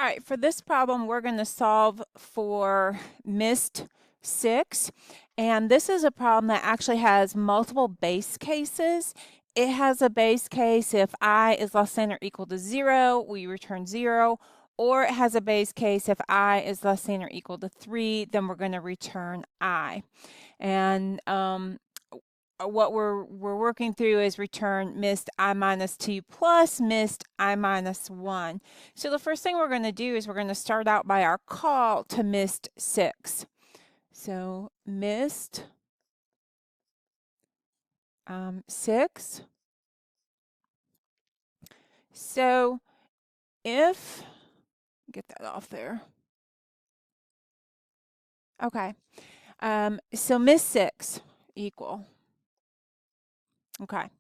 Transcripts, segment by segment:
All right, for this problem, we're going to solve for missed 6. And this is a problem that actually has multiple base cases. It has a base case if I is less than or equal to 0, we return 0. Or it has a base case if I is less than or equal to 3, then we're going to return I. And what we're working through is return missed I minus 2 plus missed I minus 1. So the first thing we're going to do is we're going to start out by our call to missed 6. So missed 6. So if, get that off there. Okay. So missed 6 equal. Okay.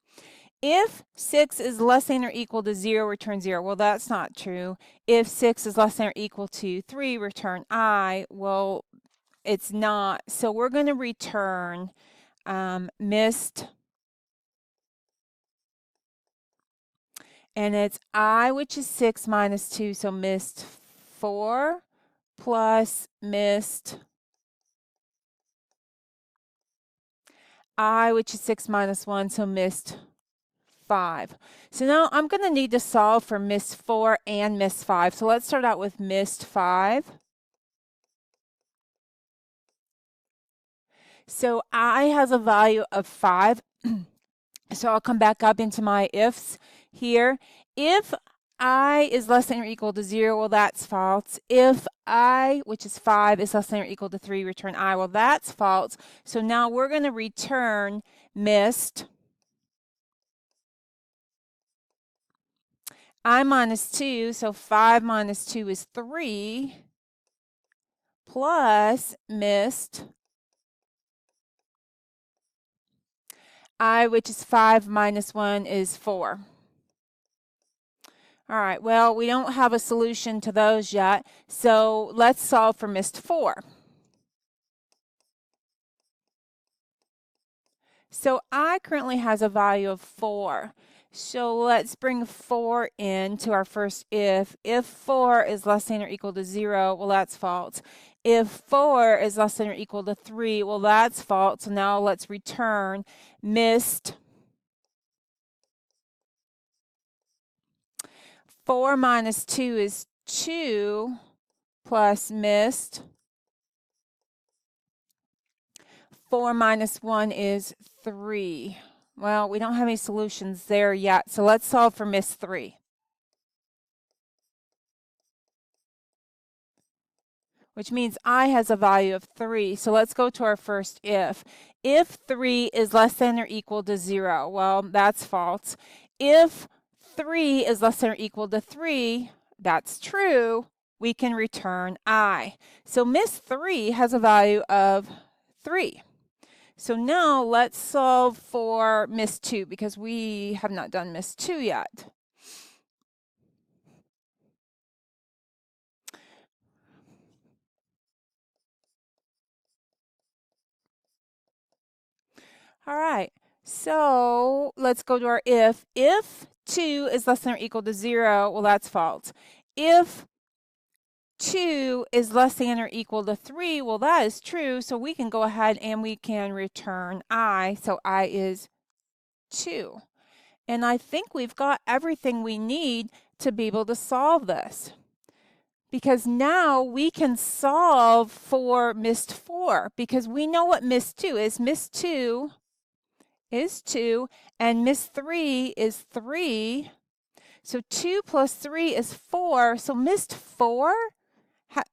If 6 is less than or equal to 0, return 0. Well, that's not true. If 6 is less than or equal to 3, return I. Well, it's not. So we're going to return missed. And it's I, which is 6 minus 2. So missed 4 plus missed I, which is 6 minus 1. So missed 5. So now I'm going to need to solve for missed 4 and missed 5. So let's start out with missed 5. So I has a value of 5. So I'll come back up into my ifs here. If I is less than or equal to 0, well, that's false. If I, which is 5, is less than or equal to 3, return I. Well, that's false. So now we're going to return missed I minus 2. So 5 minus 2 is 3 plus missed I, which is 5 minus 1 is 4. All right, well, we don't have a solution to those yet, so let's solve for missed 4. So I currently has a value of 4. So let's bring 4 into our first if. If 4 is less than or equal to 0, well, that's false. If 4 is less than or equal to 3, well, that's false. So now let's return missed 4 minus 2 is 2 plus missed 4 minus 1 is 3. Well, we don't have any solutions there yet, so let's solve for missed 3. Which means I has a value of 3. So let's go to our first if. If 3 is less than or equal to 0, well, that's false. If 3 is less than or equal to 3, that's true, we can return I. So missed 3 has a value of 3. So now let's solve for missed 2 because we have not done missed 2 yet. All right, so let's go to our if. If 2 is less than or equal to 0, well, that's false. If 2 is less than or equal to 3, well, that is true. So we can go ahead and we can return I. So I is 2. And I think we've got everything we need to be able to solve this. Because now we can solve for missed 4 because we know what missed 2 is. Missed 2 is 2 and missed 3 is 3. So 2 plus 3 is 4. So missed 4,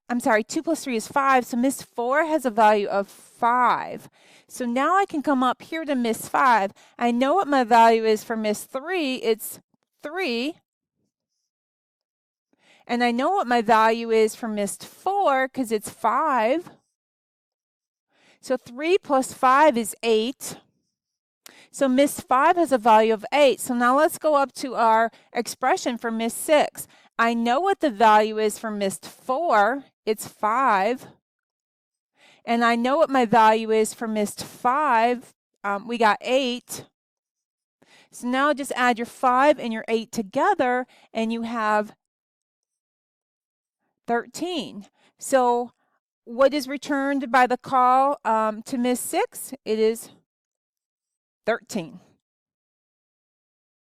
I'm sorry, 2 plus 3 is 5. So missed 4 has a value of 5. So now I can come up here to missed 5. I know what my value is for missed 3. It's 3. And I know what my value is for missed 4 because it's 5. So 3 plus 5 is 8. So missed 5 has a value of 8. So now let's go up to our expression for missed 6. I know what the value is for missed 4. It's 5. And I know what my value is for missed 5. We got 8. So now just add your 5 and your 8 together and you have 13. So what is returned by the call to Miss 6? It is 13.